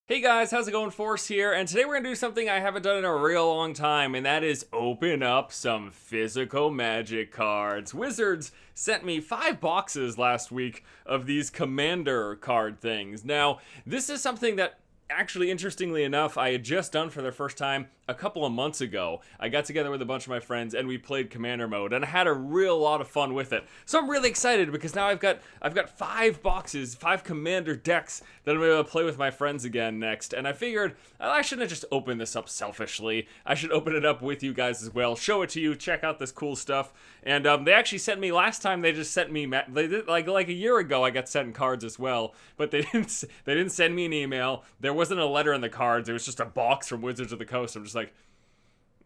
Hey guys, how's it going? Force here, and today we're gonna do something I haven't done in a real long time, and that is open up some physical Magic cards. Wizards sent me 5 boxes last week of these Commander card things. Now, this is something that actually, interestingly enough, I had just done for the first time a couple of months ago. I got together with a bunch of my friends and we played Commander mode, and I had a real lot of fun with it. So I'm really excited because now I've got 5 boxes, 5 Commander decks that I'm able to play with my friends again next. And I figured I shouldn't just open this up selfishly. I should open it up with you guys as well, show it to you, check out this cool stuff. And they actually sent me last time. They just sent me they did, like a year ago. I got sent cards as well, but they didn't send me an email. There wasn't a letter in the cards. It was just a box from Wizards of the Coast. I'm just like,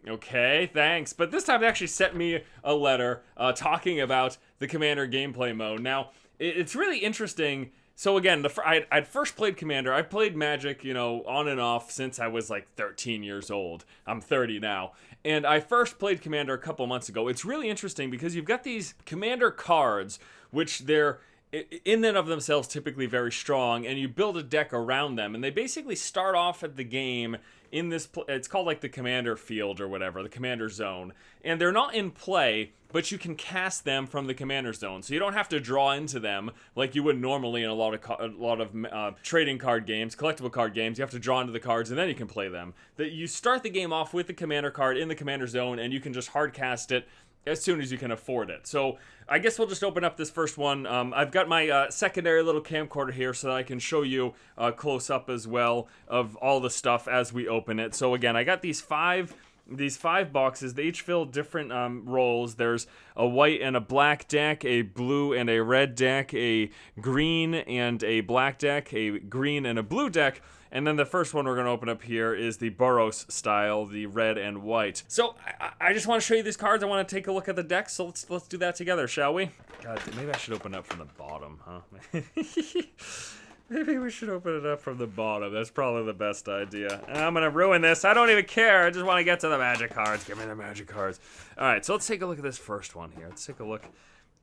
okay, thanks. But this time they actually sent me a letter talking about the Commander gameplay mode. Now, it's really interesting. So again, I'd first played Commander. I've played Magic, on and off since I was like 13 years old. I'm 30 now. And I first played Commander a couple months ago. It's really interesting because you've got these Commander cards, which they're in and of themselves typically very strong, and you build a deck around them, and they basically start off at the game in this it's called like the Commander field or whatever, the Commander zone, and they're not in play, but you can cast them from the Commander zone, so you don't have to draw into them like you would normally in a lot of trading card games, collectible card games. You have to draw into the cards and then you can play them. That you start the game off with the Commander card in the Commander zone, and you can just hard cast it as soon as you can afford it. So I guess we'll just open up this first one. I've got my secondary little camcorder here so that I can show you close up as well of all the stuff as we open it. So again, I got these five boxes. They each fill different roles. There's a white and a black deck, a blue and a red deck, a green and a black deck, a green and a blue deck, and then the first one we're going to open up here is the Boros style, the red and white. So I just want to show you these cards. I want to take a look at the deck, so let's do that together, shall we? God, maybe I should open up from the bottom, huh? Maybe we should open it up from the bottom. That's probably the best idea. I'm going to ruin this. I don't even care. I just want to get to the Magic cards. Give me the Magic cards. All right, so let's take a look at this first one here. Let's take a look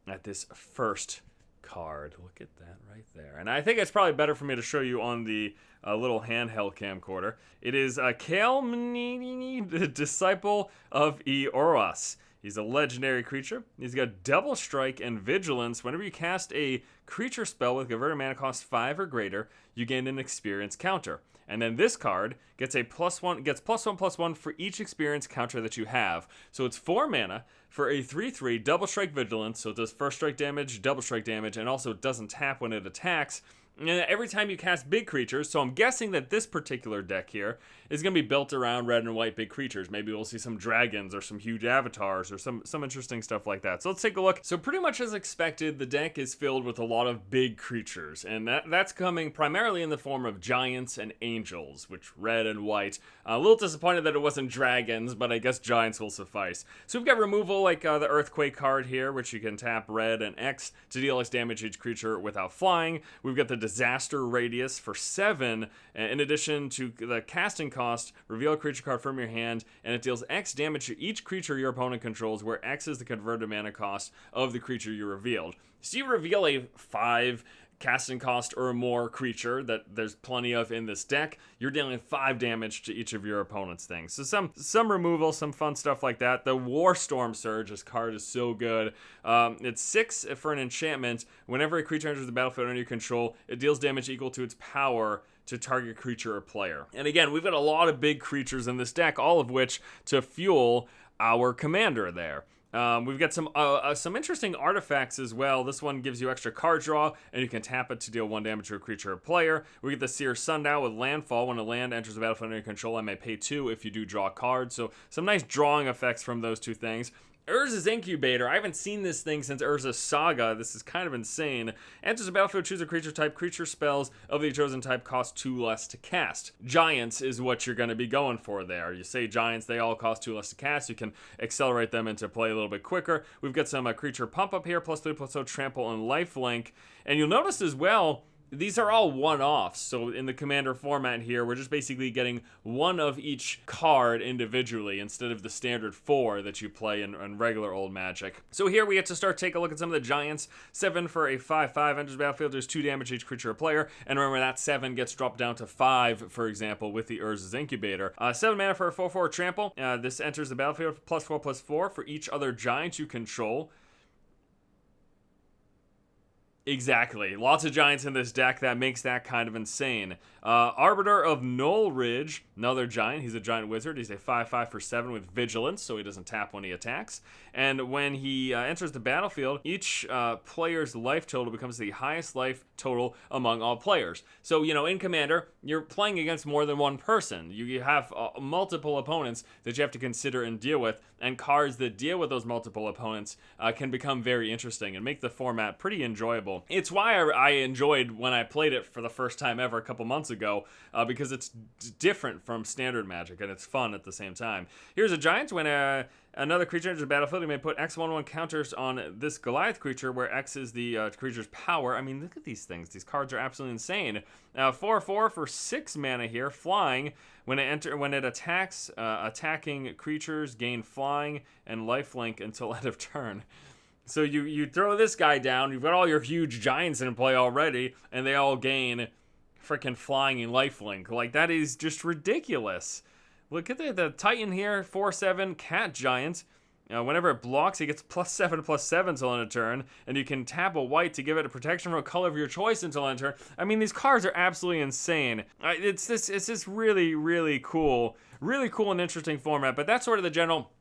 at this first card. Look at that right there. And I think it's probably better for me to show you on the little handheld camcorder. It is Kale, the Disciple of Eoros. He's a legendary creature. He's got double strike and vigilance. Whenever you cast a creature spell with converted mana cost 5 or greater, you gain an experience counter. And then this card gets a +1/+1/+1 for each experience counter that you have. So it's 4 mana for a 3/3 double strike vigilance. So it does first strike damage, double strike damage, and also doesn't tap when it attacks. And every time you cast big creatures, so I'm guessing that this particular deck here is going to be built around red and white big creatures. Maybe we'll see some dragons or some huge avatars or some interesting stuff like that. So let's take a look. So pretty much as expected, the deck is filled with a lot of big creatures, and that's coming primarily in the form of giants and angels, which red and white. A little disappointed that it wasn't dragons, but I guess giants will suffice. So we've got removal like the Earthquake card here, which you can tap red and X to deal X damage to each creature without flying. We've got the Disaster Radius for 7. In addition to the casting cost, reveal a creature card from your hand, and it deals X damage to each creature your opponent controls, where X is the converted mana cost of the creature you revealed. So you reveal a 5 casting cost or more creature that there's plenty of in this deck, you're dealing 5 damage to each of your opponent's things. So some removal, some fun stuff like that. The Warstorm Surge, this card is so good. It's 6 for an enchantment. Whenever a creature enters the battlefield under your control, it deals damage equal to its power to target creature or player. And again, we've got a lot of big creatures in this deck, all of which to fuel our commander there. We've got some interesting artifacts as well. This one gives you extra card draw, and you can tap it to deal 1 damage to a creature or player. We get the Seer Sundial with landfall. When a land enters the battlefield under your control, I may pay 2 if you do draw cards. So some nice drawing effects from those two things. Urza's Incubator. I haven't seen this thing since Urza's Saga. This is kind of insane. Enters the battlefield, choose a creature type. Creature spells of the chosen type cost 2 less to cast. Giants is what you're going to be going for there. You say giants, they all cost 2 less to cast. You can accelerate them into play a little bit quicker. We've got some creature pump up here, +3/+0 trample and lifelink. And you'll notice as well, these are all one-offs, so in the Commander format here, we're just basically getting one of each card individually instead of the standard 4 that you play in regular old Magic. So here we get to start take a look at some of the Giants. 7 for a 5/5, enters the battlefield, does 2 damage to each creature or player, and remember that 7 gets dropped down to 5, for example, with the Urza's Incubator. 7 mana for a 4/4 trample. This enters the battlefield +4/+4 for each other Giant you control. Exactly. Lots of Giants in this deck. That makes that kind of insane. Arbiter of Knoll Ridge, another Giant. He's a Giant Wizard. He's a 5/5 for 7 with Vigilance, so he doesn't tap when he attacks. And when he enters the battlefield, each player's life total becomes the highest life total among all players. So, you know, in Commander, you're playing against more than one person. You have multiple opponents that you have to consider and deal with, and cards that deal with those multiple opponents can become very interesting and make the format pretty enjoyable. It's why I enjoyed when I played it for the first time ever a couple months ago, because it's different from standard Magic and it's fun at the same time. Here's a Giant. When another creature enters the battlefield, you may put X/1/1 counters on this Goliath creature, where X is the creature's power. I mean, look at these things. These cards are absolutely insane. 4/4 for 6 mana here, flying. When it attacks, attacking creatures gain flying and lifelink until end of turn. So you throw this guy down, you've got all your huge Giants in play already, and they all gain freaking flying and lifelink. Like, that is just ridiculous. Look at the Titan here, 4/7 Cat Giant. Whenever it blocks, it gets +7/+7 until end of turn, and you can tap a white to give it a protection from a color of your choice until end of turn. I mean, these cards are absolutely insane. It's this really cool and interesting format. But that's sort of the general.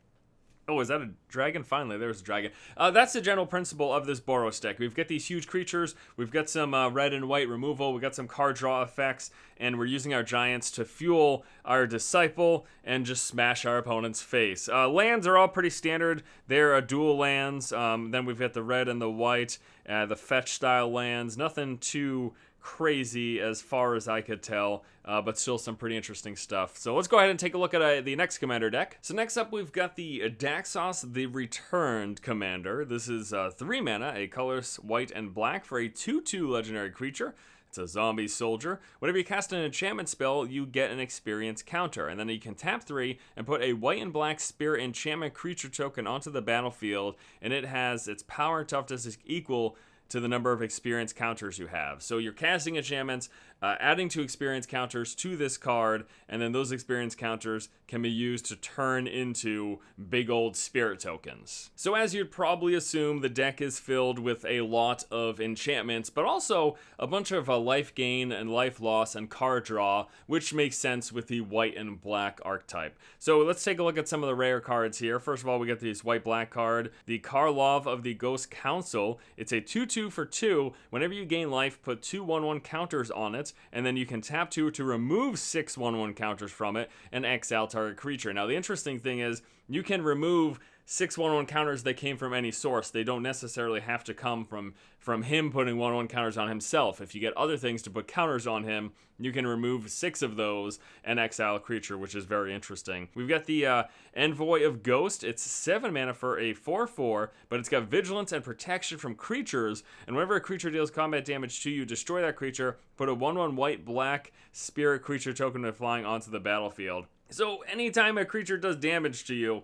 Oh, is that a dragon? Finally, there's a dragon. That's the general principle of this Boros deck. We've got these huge creatures, we've got some red and white removal, we've got some card draw effects, and we're using our Giants to fuel our Disciple and just smash our opponent's face. Lands are all pretty standard. They're dual lands. Then we've got the red and the white, the fetch style lands. Nothing too crazy as far as I could tell, but still some pretty interesting stuff. So let's go ahead and take a look at the next Commander deck. So next up, we've got the ADC Sauce, the Returned Commander. This is 3 mana, a colorless white and black for a 2/2 legendary creature. It's a zombie soldier. Whenever you cast an enchantment spell, you get an experience counter, and then you can tap 3 and put a white and black spirit enchantment creature token onto the battlefield, and it has its power and toughness is equal to the number of experience counters you have. So you're casting enchantments, adding 2 experience counters to this card, and then those experience counters can be used to turn into big old spirit tokens. So as you'd probably assume, the deck is filled with a lot of enchantments, but also a bunch of life gain and life loss and card draw, which makes sense with the white and black archetype. So let's take a look at some of the rare cards here. First of all, we get this white-black card, the Karlov of the Ghost Council. It's a 2/2 for 2. Whenever you gain life, put 2 1/1 counters on it, and then you can tap 2 to remove 6 1/1 counters from it and exile target creature. Now, the interesting thing is you can remove 6 1/1 counters that came from any source. They don't necessarily have to come from him putting 1/1 counters on himself. If you get other things to put counters on him, you can remove 6 of those and exile a creature, which is very interesting. We've got the Envoy of Ghost. It's 7 mana for a 4/4, but it's got vigilance and protection from creatures, and whenever a creature deals combat damage to you, destroy that creature, put a 1/1 white-black spirit creature token with flying onto the battlefield. So anytime a creature does damage to you,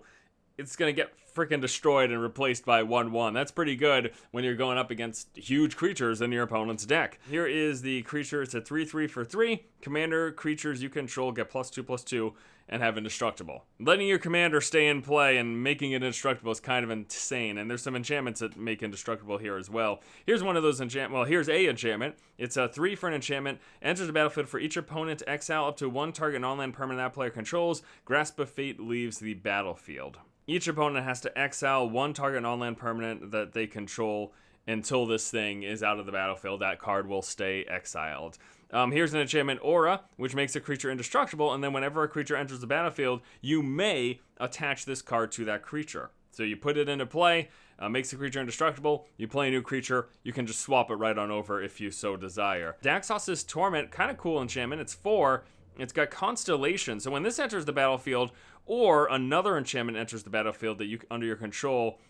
it's going to get freaking destroyed and replaced by 1/1. That's pretty good when you're going up against huge creatures in your opponent's deck. Here is the creature. It's a 3/3 for 3. Commander creatures you control get +2/+2 and have indestructible. Letting your commander stay in play and making it indestructible is kind of insane, and there's some enchantments that make indestructible here as well. Here's one of those here's a enchantment. It's a 3 for an enchantment. Enters the battlefield for each opponent. Exile up to 1 target non-land permanent that player controls. Grasp of Fate leaves the battlefield. Each opponent has to exile 1 target non-land permanent that they control until this thing is out of the battlefield. That card will stay exiled. Here's an enchantment, Aura, which makes a creature indestructible, and then whenever a creature enters the battlefield, you may attach this card to that creature. So you put it into play, makes the creature indestructible, you play a new creature, you can just swap it right on over if you so desire. Daxos's Torment, kind of cool enchantment. It's 4. It's got Constellation, so when this enters the battlefield, or another enchantment enters the battlefield that you under your control,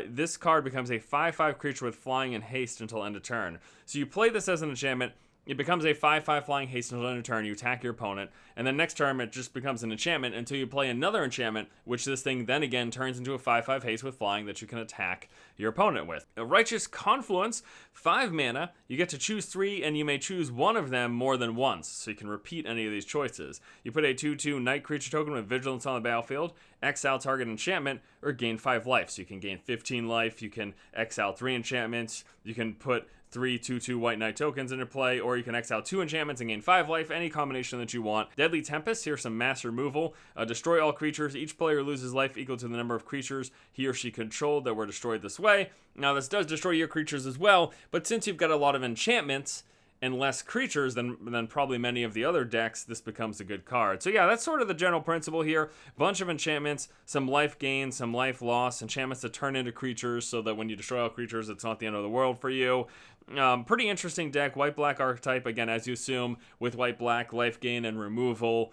this card becomes a 5/5 creature with flying and haste until end of turn. So you play this as an enchantment, It becomes a 5/5 flying haste until end of turn. You attack your opponent, and then next turn it just becomes an enchantment until you play another enchantment, which this thing then again turns into a 5/5 haste with flying that you can attack your opponent with. A Righteous Confluence, 5 mana. You get to choose 3, and you may choose one of them more than once, so you can repeat any of these choices. You put a 2/2 Night creature token with Vigilance on the battlefield, exile target enchantment, or gain 5 life. So you can gain 15 life, you can exile 3 enchantments, you can put 3 2/2 White Knight tokens into play, or you can exile 2 enchantments and gain 5 life, any combination that you want. Deadly Tempest, here's some mass removal. Destroy all creatures. Each player loses life equal to the number of creatures he or she controlled that were destroyed this way. Now, this does destroy your creatures as well, but since you've got a lot of enchantments and less creatures than probably many of the other decks, this becomes a good card. So yeah, that's sort of the general principle here. Bunch of enchantments, some life gain, some life loss, enchantments that turn into creatures so that when you destroy all creatures, it's not the end of the world for you. Pretty interesting deck. White-black archetype, again, as you assume, with white-black, life gain and removal.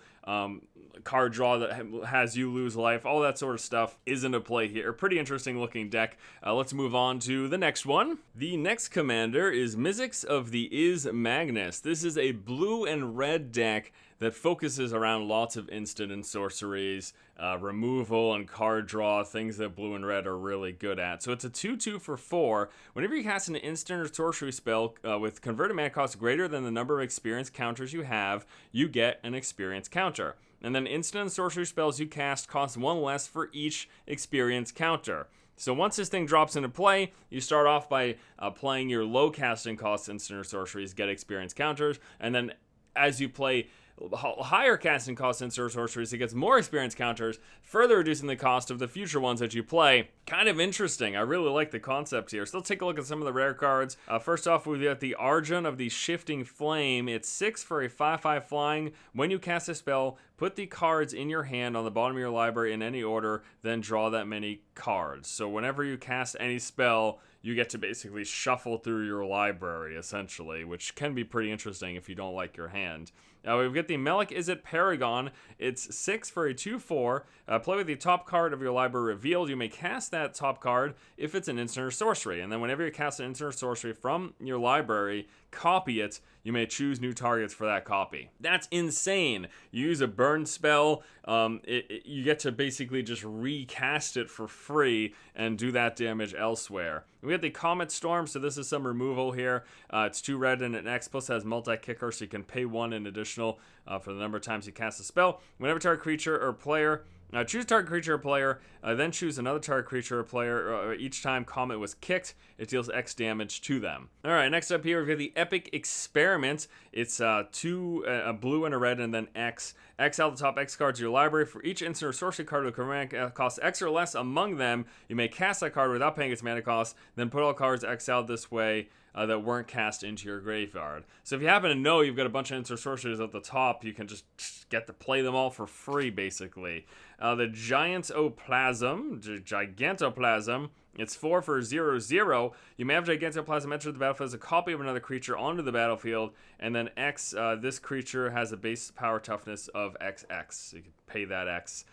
Card draw that has you lose life, all that sort of stuff is into play here. Pretty interesting looking deck. Let's move on to the next one. The next commander is Mizzix of the Magnus. This is a blue and red deck that focuses around lots of instant and sorceries, removal and card draw, things that blue and red are really good at. So it's a 2/2 for 4. Whenever you cast an instant or sorcery spell with converted mana cost greater than the number of experience counters you have, you get an experience counter. And then instant and sorcery spells you cast cost 1 less for each experience counter. So once this thing drops into play, you start off by playing your low casting cost instant or sorceries, get experience counters, and then as you play higher casting cost instant or sorceries, it gets more experience counters, further reducing the cost of the future ones that you play. Kind of interesting. I really like the concept here. So let's take a look at some of the rare cards. First off, we've got the Argent of the Shifting Flame. It's 6 for a 5/5 flying. When you cast a spell, put the cards in your hand on the bottom of your library in any order, then draw that many cards. So whenever you cast any spell, you get to basically shuffle through your library, essentially, which can be pretty interesting if you don't like your hand. We've got the Melik Izzet Paragon. It's 6 for a 2/4. Play with the top card of your library revealed. You may cast that top card if it's an instant or sorcery. And then whenever you cast an instant or sorcery from your library, copy it. You may choose new targets for that copy. That's insane. You use a burn spell. You get to basically just recast it for free and do that damage elsewhere. We have the Comet Storm, so this is some removal here. It's 2 red and an X, plus has multi-kicker, so you can pay 1 in additional for the number of times you cast a spell. Whenever target creature or player choose target creature or player, then choose another target creature or player. Each time Comet was kicked, it deals X damage to them. Alright, next up here, we've got the Epic Experiment. It's 2, a blue and a red, and then X. Exile the top X cards of your library. For each instant or sorcery card with mana cost X or less among them, you may cast that card without paying its mana cost, then put all cards exiled this way that weren't cast into your graveyard. So if you happen to know you've got a bunch of instant sorceries at the top, you can just get to play them all for free, basically. The Gigantoplasm, it's 4 for 0/0. You may have Gigantoplasm enter the battlefield as a copy of another creature onto the battlefield, and then X, this creature has a base power toughness of XX. So you can pay that X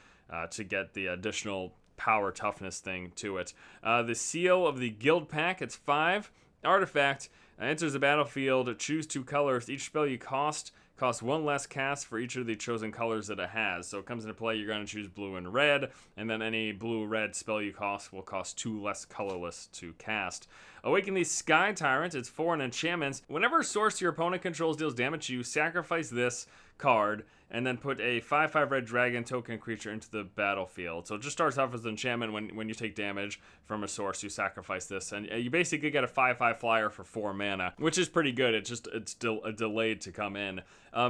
to get the additional power toughness thing to it. The Seal of the Guild Pack, it's 5. Artifact, enters the battlefield, choose 2 colors. Each spell you costs 1 less cast for each of the chosen colors that it has. So it comes into play, you're going to choose blue and red, and then any blue-red spell you cost will cost 2 less colorless to cast. Awaken the Sky Tyrant, it's 4 in enchantments. Whenever a source your opponent controls deals damage to you, sacrifice this card, and then put a 5/5 red dragon token creature into the battlefield. So it just starts off as an enchantment. When you take damage from a source, you sacrifice this, and you basically get a 5/5 flyer for 4 mana, which is pretty good. It's still delayed to come in.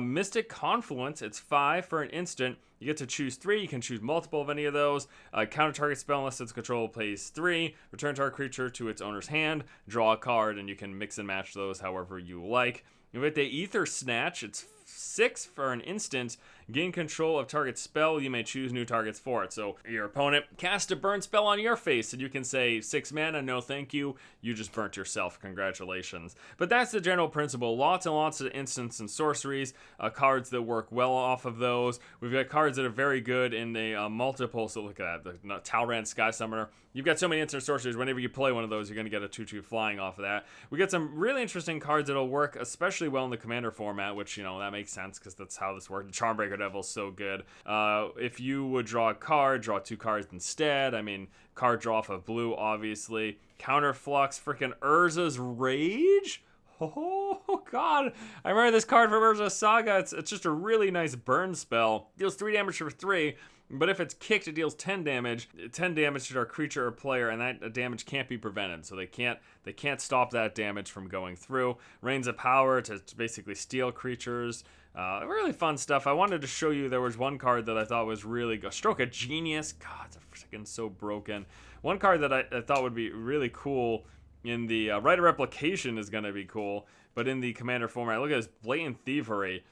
Mystic Confluence, it's 5 for an instant. You get to choose 3. You can choose multiple of any of those. Counter target spell unless its control plays 3. Return target creature to its owner's hand. Draw a card, and you can mix and match those however you like. You get the Ether Snatch. It's 6 for an instant. Gain control of target spell. You may choose new targets for it. So your opponent cast a burn spell on your face, and you can say 6 mana, no thank you. You just burnt yourself. Congratulations. But that's the general principle. Lots and lots of instants and sorceries. Cards that work well off of those. We've got cards that are very good in the multiple. So look at that. The Talrand Sky Summoner. You've got so many instant sorceries. Whenever you play one of those, you're going to get a 2/2 flying off of that. We got some really interesting cards that'll work especially well in the commander format, which, you know, that makes sense because that's how this works. Charmbreaker Devil's so good. If you would draw a card, draw 2 cards instead. I mean, card draw off of blue, obviously. Counterflux, freaking Urza's Rage? Oh, God. I remember this card from Urza's Saga. It's just a really nice burn spell. Deals 3 damage for 3. But if it's kicked, it deals 10 damage. 10 damage to our creature or player, and that damage can't be prevented. So they can't stop that damage from going through. Reigns of Power to basically steal creatures. Really fun stuff. I wanted to show you, there was one card that I thought was really good. Stroke of Genius. God, it's freaking so broken. One card that I thought would be really cool in the Rite of Replication is going to be cool. But in the commander format, look at this Blatant Thievery.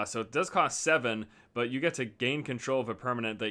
So it does cost 7, but you get to gain control of a permanent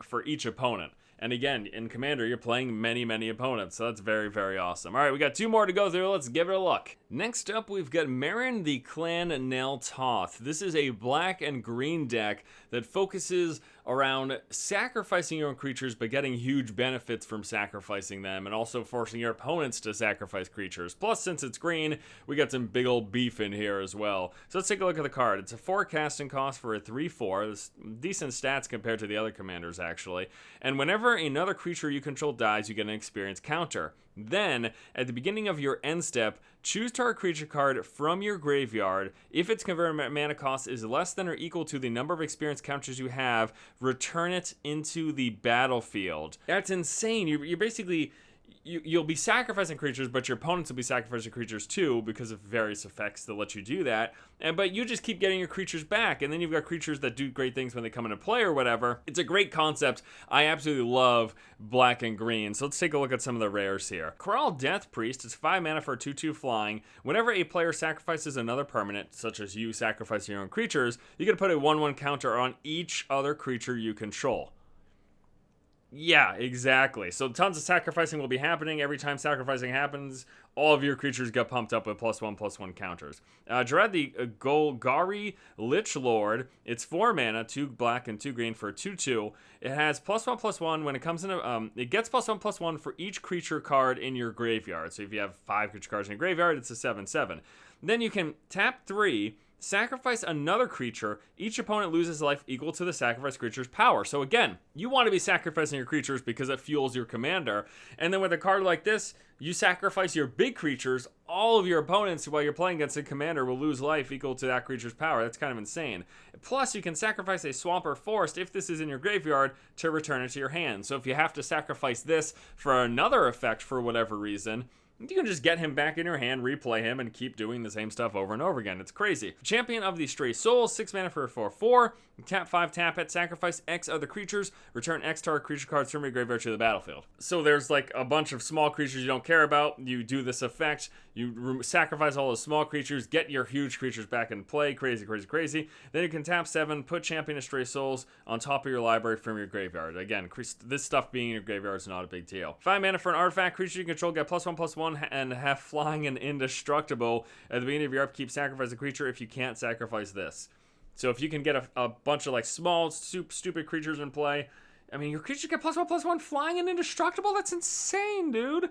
for each opponent. And again, in Commander, you're playing many, many opponents, so that's very, very awesome. All right, we got 2 more to go through. Let's give it a look. Next up, we've got Marin the Clan Neltoth. This is a black and green deck that focuses around sacrificing your own creatures, but getting huge benefits from sacrificing them, and also forcing your opponents to sacrifice creatures. Plus, since it's green, we got some big old beef in here as well. So let's take a look at the card. It's a 4 casting cost for a 3/4. There's decent stats compared to the other commanders, actually. And whenever another creature you control dies, you get an experience counter. Then, at the beginning of your end step, choose target creature card from your graveyard. If its converted mana cost is less than or equal to the number of experience counters you have, return it into the battlefield. That's insane. You're basically... You'll be sacrificing creatures, but your opponents will be sacrificing creatures too because of various effects that let you do that. But you just keep getting your creatures back, and then you've got creatures that do great things when they come into play or whatever. It's a great concept. I absolutely love black and green. So let's take a look at some of the rares here. Chorale Death Priest is 5 mana for a 2/2 flying. Whenever a player sacrifices another permanent, such as you sacrificing your own creatures, you get to put a 1/1 counter on each other creature you control. Yeah, exactly. So tons of sacrificing will be happening. Every time sacrificing happens, all of your creatures get pumped up with +1/+1 counters. Dread the Golgari Lich Lord. It's 4 mana, 2 black and 2 green for a 2/2. It has +1/+1 when it comes into... it gets +1/+1 for each creature card in your graveyard. So if you have 5 creature cards in your graveyard, it's a 7/7. Then you can tap 3... sacrifice another creature. Each opponent loses life equal to the sacrificed creature's power. So again, you want to be sacrificing your creatures because it fuels your commander. And then with a card like this, you sacrifice your big creatures. All of your opponents, while you're playing against a commander, will lose life equal to that creature's power. That's kind of insane. Plus, you can sacrifice a Swamp or Forest, if this is in your graveyard, to return it to your hand. So if you have to sacrifice this for another effect for whatever reason, you can just get him back in your hand, replay him, and keep doing the same stuff over and over again. It's crazy. Champion of the Stray Souls, 6 mana for a 4/4. Tap 5, tap it, sacrifice X other creatures, return X target creature cards from your graveyard to the battlefield. So there's like a bunch of small creatures you don't care about. You do this effect, you sacrifice all those small creatures, get your huge creatures back in play. Crazy, crazy, crazy. Then you can tap 7, put Champion of Stray Souls on top of your library from your graveyard. Again, this stuff being in your graveyard is not a big deal. 5 mana for an artifact. Creature you control get +1/+1 and have flying and indestructible. At the beginning of your upkeep, sacrifice a creature if you can't sacrifice this. So if you can get a bunch of like small, stupid creatures in play, I mean, your creatures get +1/+1 flying and indestructible? That's insane, dude.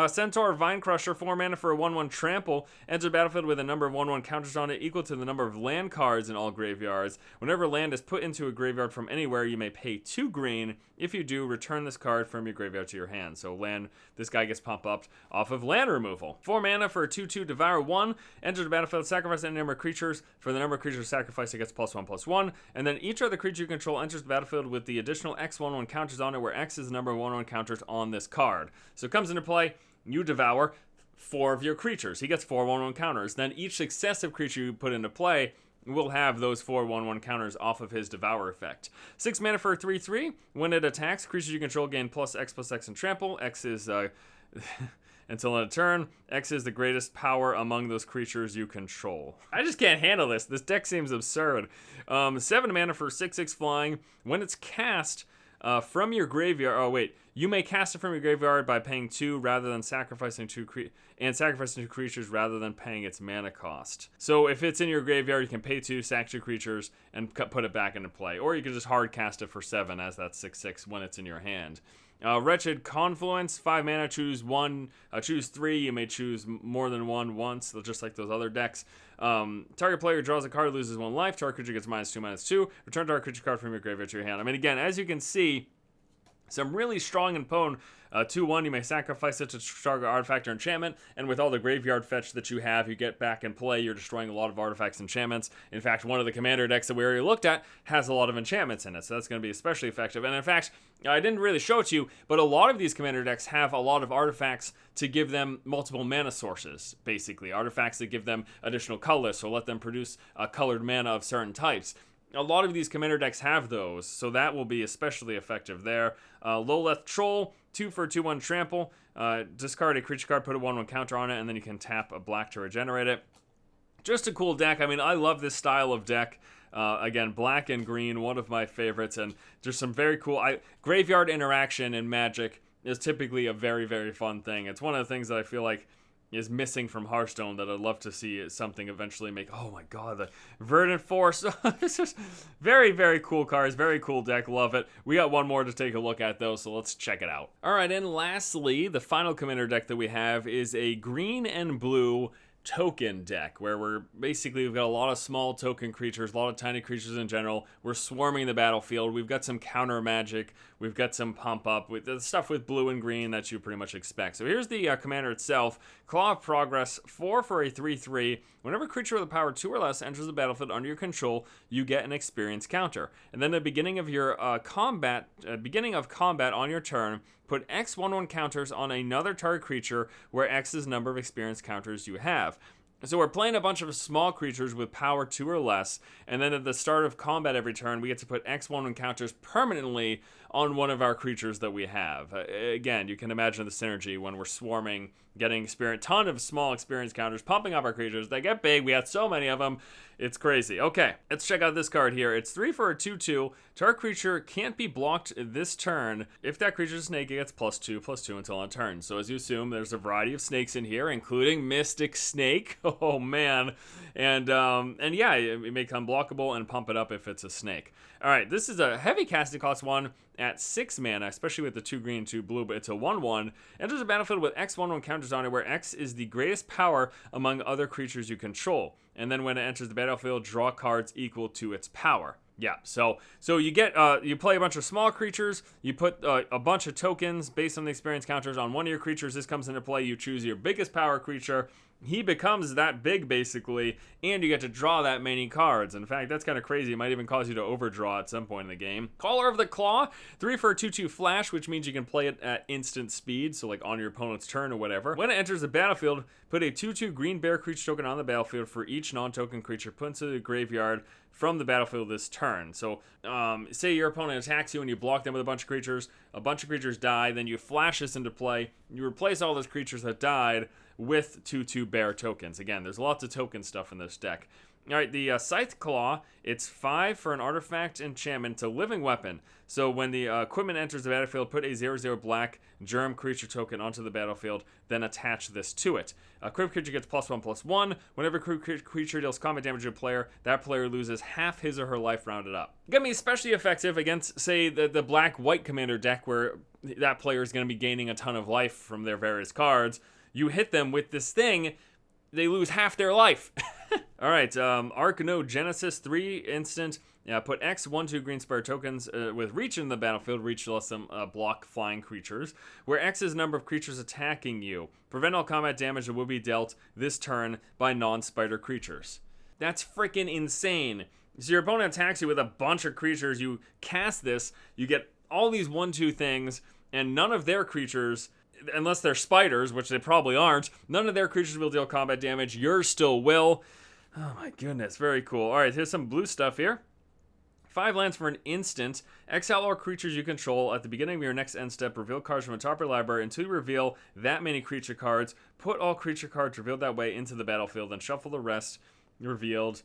Centaur Vine Crusher, 4 mana for a 1/1 trample. Enter the battlefield with a number of 1/1 counters on it equal to the number of land cards in all graveyards. Whenever land is put into a graveyard from anywhere, you may pay 2 green. If you do, return this card from your graveyard to your hand. So land, this guy gets pumped up off of land removal. 4 mana for a 2/2 Devour 1. Enter the battlefield, sacrifice any number of creatures. For the number of creatures sacrificed, it gets +1/+1. And then each other creature you control enters the battlefield with the additional X 1/1 counters on it, where X is the number of 1/1 counters on this card. So it comes into play. You devour 4 of your creatures. He gets 4 1/1 counters. Then each successive creature you put into play will have those 4 1/1 counters off of his devour effect. 6 mana for a 3/3. When it attacks, creatures you control gain +X+X and trample. X is Until end of turn, X is the greatest power among those creatures you control. I just can't handle this. This deck seems absurd. 7 mana for 6/6 flying. When it's cast from your graveyard... Oh, wait. You may cast it from your graveyard by paying 2 rather than sacrificing 2 creatures rather than paying its mana cost. So if it's in your graveyard, you can pay 2, sack 2 creatures, and put it back into play. Or you can just hard cast it for 7 as that 6/6 when it's in your hand. Wretched Confluence, 5 mana, choose 1, choose 3. You may choose more than one once, just like those other decks. Target player draws a card, loses 1 life. Target creature gets -2/-2. Return target creature card from your graveyard to your hand. I mean, again, as you can see, some really strong and potent 2/1, you may sacrifice it to target artifact or enchantment, and with all the graveyard fetch that you have, you get back in play, you're destroying a lot of artifacts and enchantments. In fact, one of the commander decks that we already looked at has a lot of enchantments in it, so that's going to be especially effective. And in fact, I didn't really show it to you, but a lot of these commander decks have a lot of artifacts to give them multiple mana sources, basically. Artifacts that give them additional colors, so let them produce colored mana of certain types. A lot of these commander decks have those, so that will be especially effective there. Loleth Troll, 2 for 2/1 trample. Discard a creature card, put a 1/1 counter on it, and then you can tap a black to regenerate it. Just a cool deck. I mean, I love this style of deck. Again, black and green, one of my favorites, and there's some very cool... Graveyard interaction in Magic is typically a very, very fun thing. It's one of the things that I feel like is missing from Hearthstone that I'd love to see something eventually make. Oh my god, the Verdant Force. It's just very, very cool cards, very cool deck, love it. We got one more to take a look at though, so let's check it out. Alright, and lastly, the final commander deck that we have is a green and blue token deck, where we've got a lot of small token creatures, a lot of tiny creatures in general. We're swarming the battlefield. We've got some counter magic. We've got some pump up with the stuff with blue and green that you pretty much expect. So here's the commander itself. Claw of Progress, 4 for a 3/3. Whenever a creature with a power 2 or less enters the battlefield under your control, you get an experience counter. And then at the beginning of your combat on your turn, put X 1/1 counters on another target creature where X is the number of experience counters you have. So we're playing a bunch of small creatures with power 2 or less, and then at the start of combat every turn, we get to put X 1/1 counters permanently on one of our creatures that we have. Again, you can imagine the synergy when we're swarming, getting ton of small experience counters, pumping up our creatures. They get big. We have so many of them. It's crazy. Okay, let's check out this card here. It's 3 for a 2/2. Target creature can't be blocked this turn. If that creature's a snake, it gets +2/+2 until on turn. So as you assume, there's a variety of snakes in here, including Mystic Snake. Oh man. And yeah, it makes it unblockable and pump it up if it's a snake. All right, this is a heavy casting cost 1 at 6 mana, especially with the 2 green, 2 blue, but it's a 1/1. Enters the battlefield with X 1/1 counters on it, where X is the greatest power among other creatures you control. And then when it enters the battlefield, draw cards equal to its power. Yeah, so you get you play a bunch of small creatures, you put a bunch of tokens based on the experience counters on one of your creatures. This comes into play, you choose your biggest power creature. He becomes that big, basically, and you get to draw that many cards. In fact, that's kind of crazy. It might even cause you to overdraw at some point in the game. Caller of the Claw, 3 for a 2/2 flash, which means you can play it at instant speed, so like on your opponent's turn or whatever. When it enters the battlefield, put a 2/2 green bear creature token on the battlefield for each non-token creature put into the graveyard from the battlefield this turn. So, say your opponent attacks you and you block them with a bunch of creatures die, then you flash this into play, you replace all those creatures that died with 2/2 bear tokens. Again, there's lots of token stuff in this deck. Alright, the Scythe Claw, it's 5 for an artifact enchantment to living weapon. So when the equipment enters the battlefield, put a 0/0 black germ creature token onto the battlefield, then attach this to it. A equipped creature gets +1/+1. Whenever a creature deals combat damage to a player, that player loses half his or her life rounded up. Gonna be especially effective against, say, the black-white commander deck, where that player is going to be gaining a ton of life from their various cards. You hit them with this thing, they lose half their life. Alright, Archnogenesis, 3 instant. Yeah, put X 1/2 green spire tokens with reach in the battlefield. Reach lets them block flying creatures, where X is the number of creatures attacking you. Prevent all combat damage that will be dealt this turn by non-spider creatures. That's freaking insane. So your opponent attacks you with a bunch of creatures, you cast this, you get all these 1/2 things, and none of their creatures, unless they're spiders, which they probably aren't, none of their creatures will deal combat damage. Yours still will. Oh my goodness, very cool. All right, here's some blue stuff here. 5 lands for an instant. Exile all creatures you control at the beginning of your next end step. Reveal cards from the top of your library until you reveal that many creature cards. Put all creature cards revealed that way into the battlefield and shuffle the rest revealed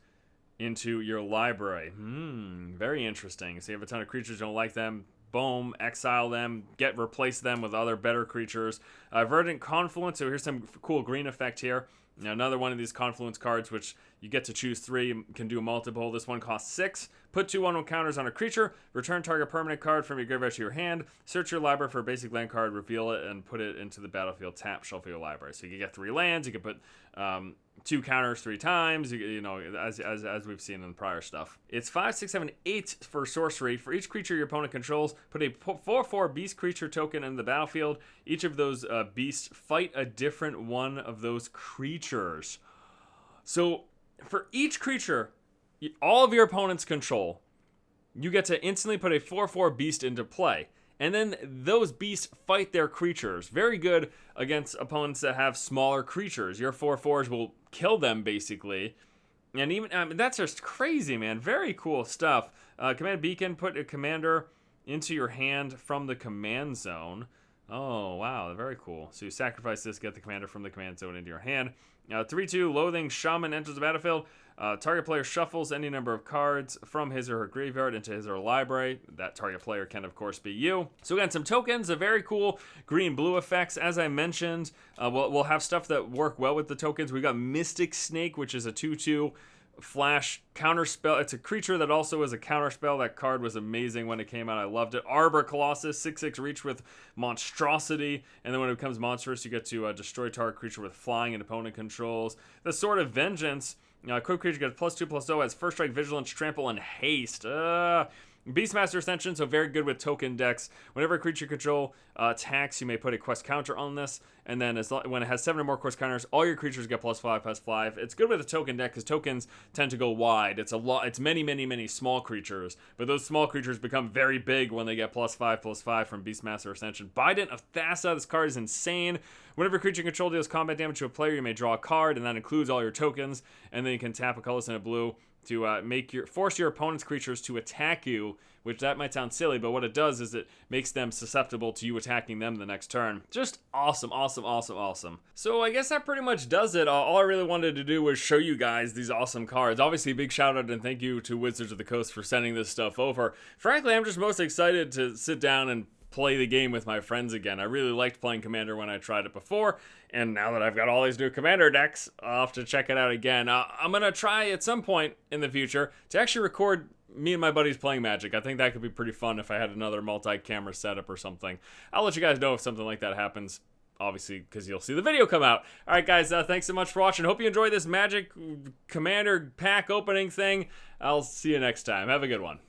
into your library. Very interesting. So you have a ton of creatures, don't like them. Boom, exile them, replace them with other better creatures. Verdant Confluence, so here's some cool green effect here. Now, another one of these Confluence cards, which you get to choose 3, can do multiple. This one costs 6. Put 2 1/1 counters on a creature. Return target permanent card from your graveyard to your hand. Search your library for a basic land card. Reveal it and put it into the battlefield. Tap, shuffle your library. So you can get 3 lands. You can put 2 counters 3 times. You know, as we've seen in the prior stuff. It's 5, 6, 7, 8 for sorcery. For each creature your opponent controls, put a 4/4 beast creature token in the battlefield. Each of those beasts fight a different one of those creatures. So for each creature all of your opponents control, you get to instantly put a 4/4 beast into play. And then those beasts fight their creatures. Very good against opponents that have smaller creatures. Your 4/4s will kill them, basically. And even, I mean, that's just crazy, man. Very cool stuff. Command Beacon, put a commander into your hand from the command zone. Oh, wow, very cool. So you sacrifice this, get the commander from the command zone into your hand. 3/2, Loathing Shaman enters the battlefield. Target player shuffles any number of cards from his or her graveyard into his or her library. That target player can, of course, be you. So again, some tokens, a very cool green-blue effects. As I mentioned, we'll have stuff that work well with the tokens. We got Mystic Snake, which is a 2/2 flash counterspell. It's a creature that also is a counterspell. That card was amazing when it came out. I loved it. Arbor Colossus, 6/6 reach with monstrosity. And then when it becomes monstrous, you get to destroy target creature with flying and opponent controls. The Sword of Vengeance. Quick creature gets +2/+0, has first strike, vigilance, trample, and haste. Beastmaster Ascension, so very good with token decks. Whenever a creature you control attacks, you may put a quest counter on this. And then when it has 7 or more quest counters, all your creatures get +5/+5. It's good with a token deck because tokens tend to go wide. It's a lot. It's many, many, many small creatures. But those small creatures become very big when they get +5/+5 from Beastmaster Ascension. Bident of Thassa, this card is insane. Whenever a creature you control deals combat damage to a player, you may draw a card, and that includes all your tokens. And then you can tap a colorless and a blue to force your opponent's creatures to attack you, which that might sound silly, but what it does is it makes them susceptible to you attacking them the next turn. Just awesome, awesome, awesome, awesome. So I guess that pretty much does it. All I really wanted to do was show you guys these awesome cards. Obviously, big shout out and thank you to Wizards of the Coast for sending this stuff over. Frankly, I'm just most excited to sit down and play the game with my friends again. I really liked playing Commander when I tried it before, and now that I've got all these new Commander decks, I'll have to check it out again. I'm going to try at some point in the future to actually record me and my buddies playing Magic. I think that could be pretty fun if I had another multi-camera setup or something. I'll let you guys know if something like that happens, obviously, because you'll see the video come out. All right, guys, thanks so much for watching. Hope you enjoyed this Magic Commander pack opening thing. I'll see you next time. Have a good one.